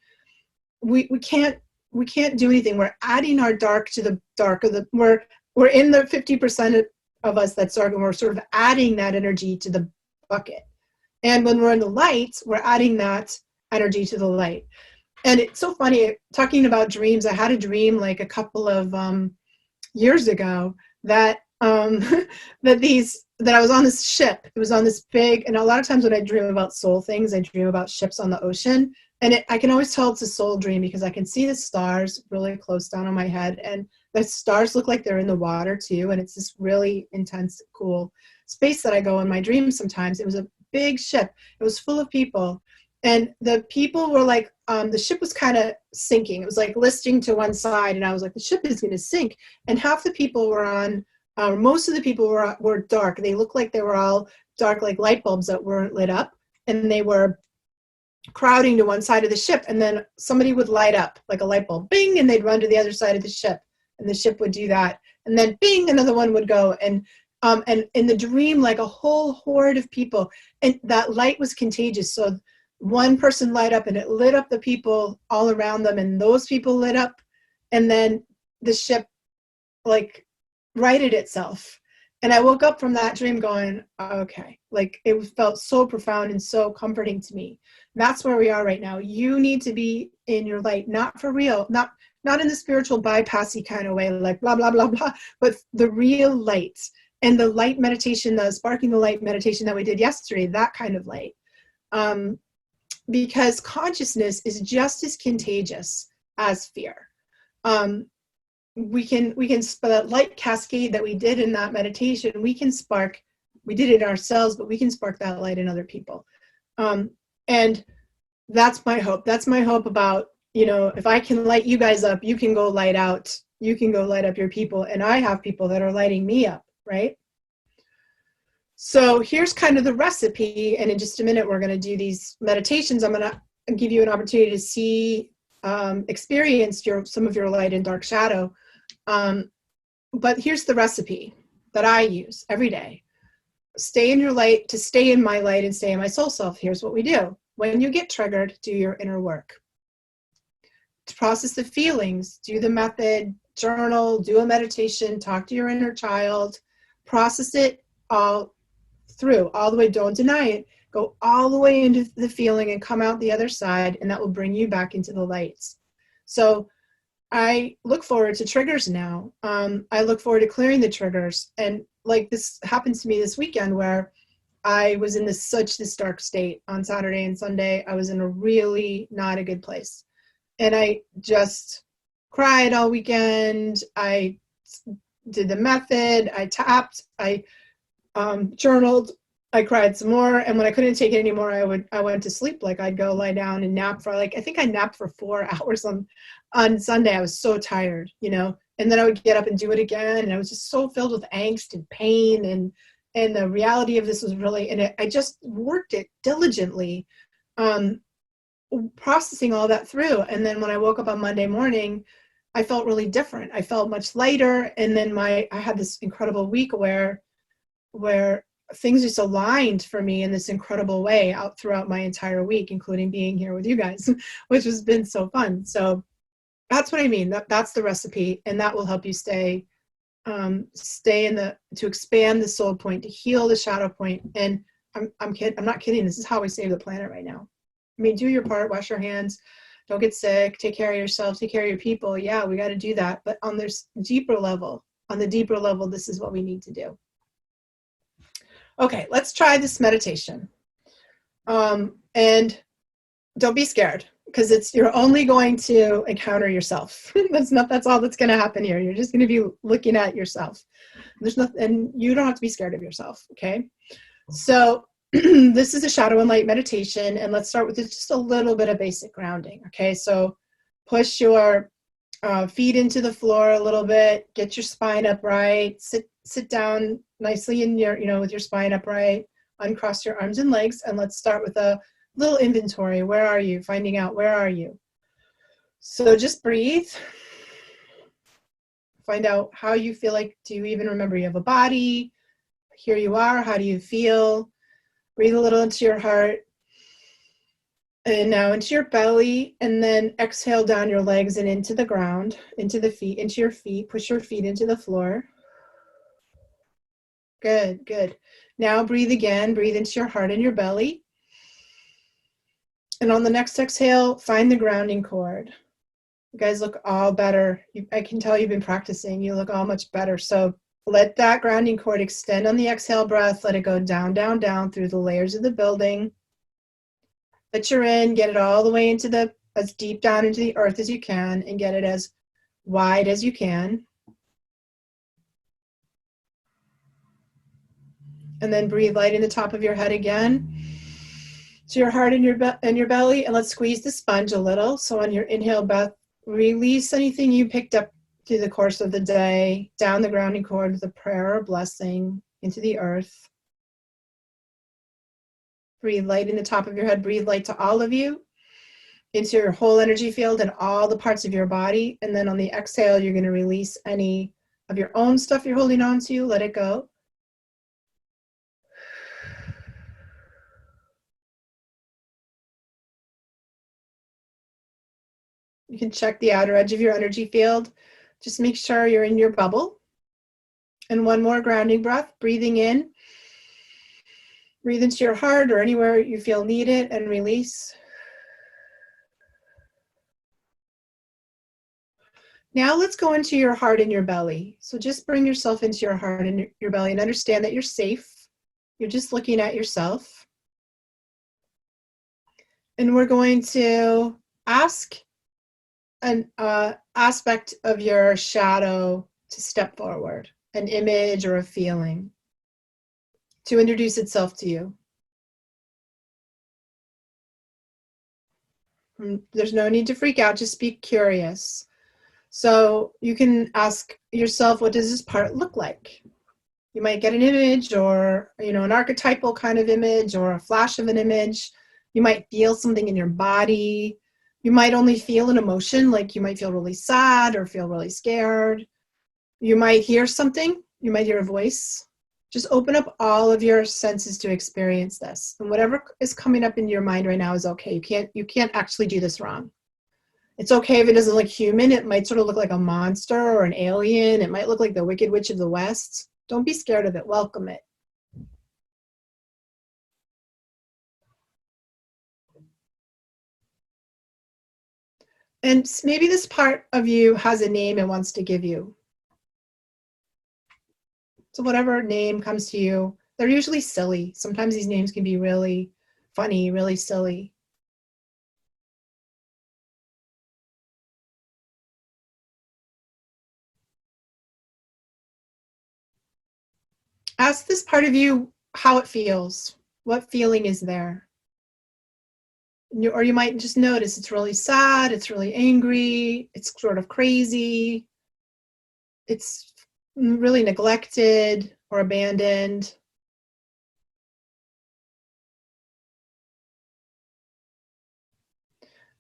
We can't do anything. We're adding our dark to the dark of the, we're in the 50% of us that's dark, and we're sort of adding that energy to the bucket. And when we're in the light, we're adding that energy to the light. And it's so funny, talking about dreams, I had a dream like a couple of years ago that that I was on this ship. It was on this big, and a lot of times when I dream about soul things, I dream about ships on the ocean. And I can always tell it's a soul dream because I can see the stars really close down on my head, and the stars look like they're in the water too. And it's this really intense, cool space that I go in my dreams sometimes. It was a big ship. It was full of people. And the people were like, the ship was kind of sinking. It was like listing to one side. And I was like, the ship is going to sink. And half the people were on, most of the people were dark. They looked like they were all dark, like light bulbs that weren't lit up. And they were crowding to one side of the ship. And then somebody would light up like a light bulb, bing, and they'd run to the other side of the ship. And the ship would do that. And then bing, another one would go. And in the dream, like a whole horde of people. And that light was contagious. So one person light up and it lit up the people all around them, and those people lit up, and then the ship like righted itself. And I woke up from that dream going, okay, like it felt so profound and so comforting to me. That's where we are right now. You need to be in your light, not for real, not in the spiritual bypassy kind of way, like blah, blah, blah, blah, but the real light. And the light meditation, the sparking the light meditation that we did yesterday, that kind of light. Because consciousness is just as contagious as fear. We can that light cascade that we did in that meditation, we did it ourselves, but we can spark that light in other people. And that's my hope. That's my hope about, if I can light you guys up, you can go light up your people. And I have people that are lighting me up, right? So here's kind of the recipe, and in just a minute we're going to do these meditations. I'm going to give you an opportunity to see, experience some of your light and dark shadow. But here's the recipe that I use every day. Stay in your light, to stay in my light and stay in my soul self. Here's what we do. When you get triggered, do your inner work. To process the feelings, do the method, journal, do a meditation, talk to your inner child, process it all through, all the way, don't deny it, go all the way into the feeling and come out the other side, and that will bring you back into the lights. So I look forward to triggers now. I look forward to clearing the triggers. And like this happened to me this weekend, where I was in this dark state on Saturday and Sunday. I was in a really not a good place. And I just cried all weekend. I did the method. I tapped. I journaled. I cried some more. And when I couldn't take it anymore, I went to sleep. Like, I'd go lie down and nap for I think I napped for 4 hours on Sunday. I was so tired, and then I would get up and do it again. And I was just so filled with angst and pain. And the reality of this was really, and I just worked it diligently, processing all that through. And then when I woke up on Monday morning, I felt really different. I felt much lighter. And then I had this incredible week where things just aligned for me in this incredible way out throughout my entire week, including being here with you guys, which has been so fun. So that's what I mean. That's the recipe, and that will help you stay stay in to expand the soul point, to heal the shadow point. And I'm not kidding. This is how we save the planet right now. I mean, do your part, wash your hands, don't get sick, take care of yourself, take care of your people. Yeah, we got to do that. But on this deeper level, this is what we need to do. Okay, let's try this meditation. And don't be scared, because you're only going to encounter yourself. That's all that's going to happen here. You're just going to be looking at yourself. There's nothing, and you don't have to be scared of yourself. Okay. So this is a shadow and light meditation, and let's start with just a little bit of basic grounding. Okay. So push your feet into the floor a little bit, get your spine upright, sit down nicely in your, with your spine upright, uncross your arms and legs. And let's start with a little inventory. Where are you? Finding out, where are you? So just breathe. Find out how you feel. Like, do you even remember you have a body? Here you are. How do you feel? Breathe a little into your heart. And now into your belly, and then exhale down your legs and into the ground, into the feet, into your feet. Push your feet into the floor. Good, good. Now breathe again. Breathe into your heart and your belly. And on the next exhale, find the grounding cord. You guys look all better. I can tell you've been practicing. You look all much better. So let that grounding cord extend on the exhale breath. Let it go down, down, down through the layers of the building that you're in. Get it all the way into as deep down into the earth as you can, and get it as wide as you can. And then breathe light in the top of your head again, to your heart and your belly. And let's squeeze the sponge a little. So on your inhale breath, release anything you picked up through the course of the day, down the grounding cord with a prayer or blessing into the earth. Breathe light in the top of your head. Breathe light to all of you, into your whole energy field and all the parts of your body. And then on the exhale, you're going to release any of your own stuff you're holding on to. Let it go. You can check the outer edge of your energy field. Just make sure you're in your bubble. And one more grounding breath, breathing in. Breathe into your heart or anywhere you feel needed, and release. Now let's go into your heart and your belly. So just bring yourself into your heart and your belly, and understand that you're safe. You're just looking at yourself. And we're going to ask an aspect of your shadow to step forward, an image or a feeling, to introduce itself to you. There's no need to freak out, just be curious. So you can ask yourself, what does this part look like? You might get an image, or an archetypal kind of image, or a flash of an image. You might feel something in your body. You might only feel an emotion, like you might feel really sad or feel really scared. You might hear something. You might hear a voice. Just open up all of your senses to experience this. And whatever is coming up in your mind right now is okay. You can't actually do this wrong. It's okay if it doesn't look human. It might sort of look like a monster or an alien. It might look like the Wicked Witch of the West. Don't be scared of it. Welcome it. And maybe this part of you has a name it wants to give you. So whatever name comes to you, they're usually silly. Sometimes these names can be really funny, really silly. Ask this part of you how it feels. What feeling is there? Or you might just notice it's really sad, it's really angry, it's sort of crazy, it's really neglected or abandoned.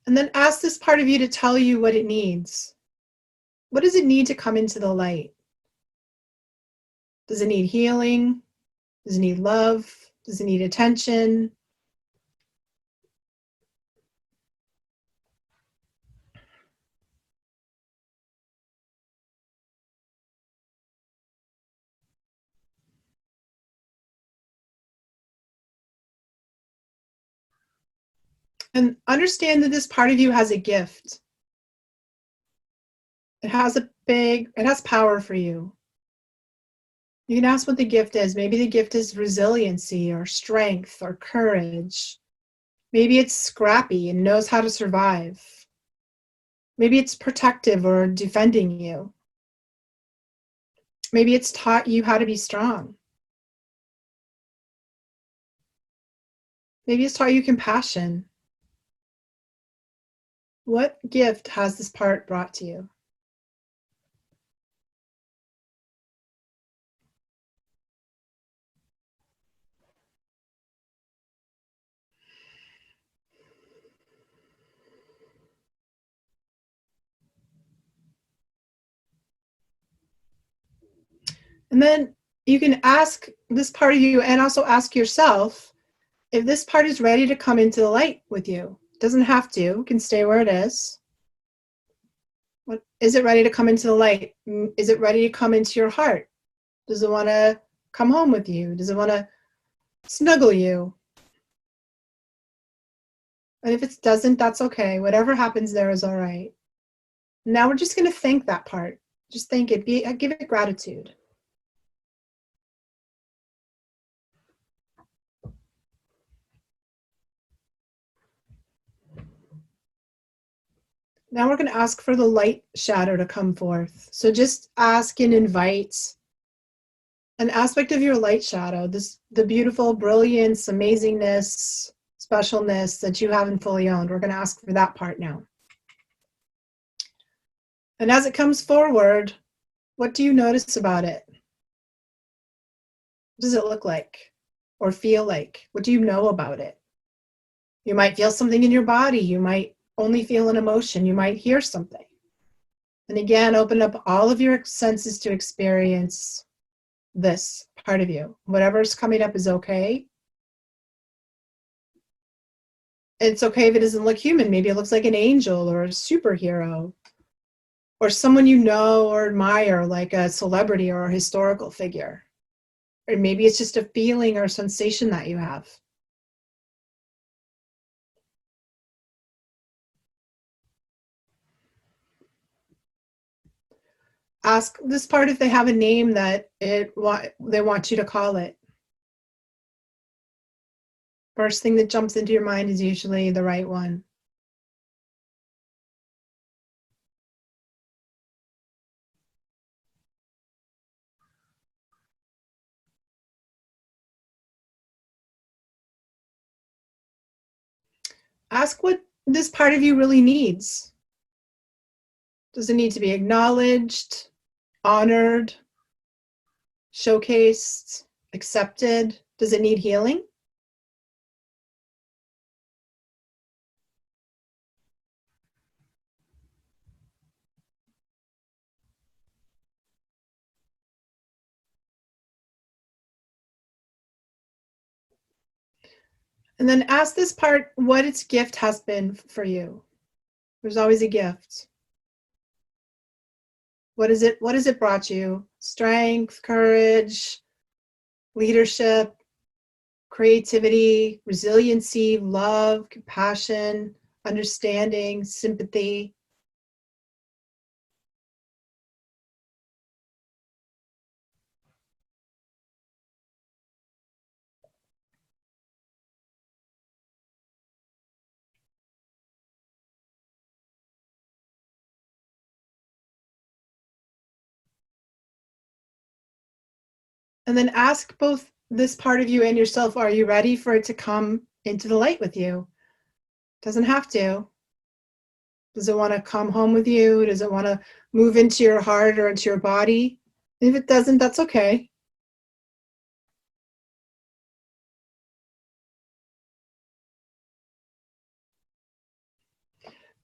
And then ask this part of you to tell you what it needs. What does it need to come into the light? Does it need healing? Does it need love? Does it need attention? And understand that this part of you has a gift. It has power for you. You can ask what the gift is. Maybe the gift is resiliency or strength or courage. Maybe it's scrappy and knows how to survive. Maybe it's protective or defending you. Maybe it's taught you how to be strong. Maybe it's taught you compassion. What gift has this part brought to you? And then you can ask this part of you and also ask yourself if this part is ready to come into the light with you. It doesn't have to, it can stay where it is. What is it ready to come into the light? Is it ready to come into your heart? Does it want to come home with you? Does it want to snuggle you? And if it doesn't, that's okay. Whatever happens there is all right. Now we're just going to thank that part. Just thank it. Give it gratitude. Now we're going to ask for the light shadow to come forth. So just ask and invite an aspect of your light shadow, the beautiful brilliance, amazingness, specialness that you haven't fully owned. We're going to ask for that part now. And as it comes forward, what do you notice about it? What does it look like or feel like? What do you know about it? You might feel something in your body. You might only feel an emotion. You might hear something. And again, open up all of your senses to experience this part of you. Whatever's coming up is okay. It's okay if it doesn't look human. Maybe it looks like an angel or a superhero or someone you know or admire, like a celebrity or a historical figure. Or maybe it's just a feeling or sensation that you have. Ask this part if they have a name that they want you to call it. First thing that jumps into your mind is usually the right one. Ask what this part of you really needs. Does it need to be acknowledged, honored, showcased, accepted? Does it need healing? And then ask this part what its gift has been for you. There's always a gift. What is it? What has it brought you? Strength, courage, leadership, creativity, resiliency, love, compassion, understanding, sympathy. And then ask both this part of you and yourself, are you ready for it to come into the light with you? Doesn't have to. Does it want to come home with you? Does it want to move into your heart or into your body? If it doesn't, that's okay.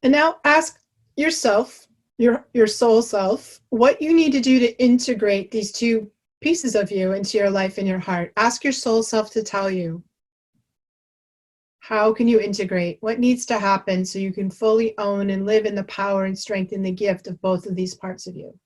And now ask yourself, your soul self, what you need to do to integrate these two pieces of you into your life and your heart. Ask your soul self to tell you. How can you integrate? What needs to happen so you can fully own and live in the power and strength and the gift of both of these parts of you?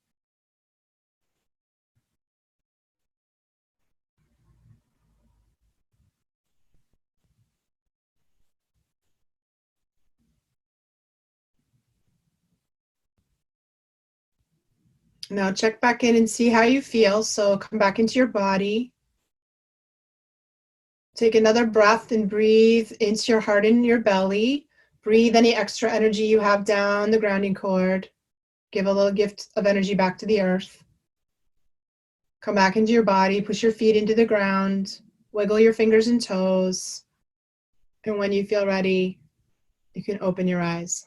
Now check back in and see how you feel. So come back into your body. Take another breath and breathe into your heart and your belly. Breathe any extra energy you have down the grounding cord. Give a little gift of energy back to the earth. Come back into your body, push your feet into the ground, wiggle your fingers and toes. And when you feel ready, you can open your eyes.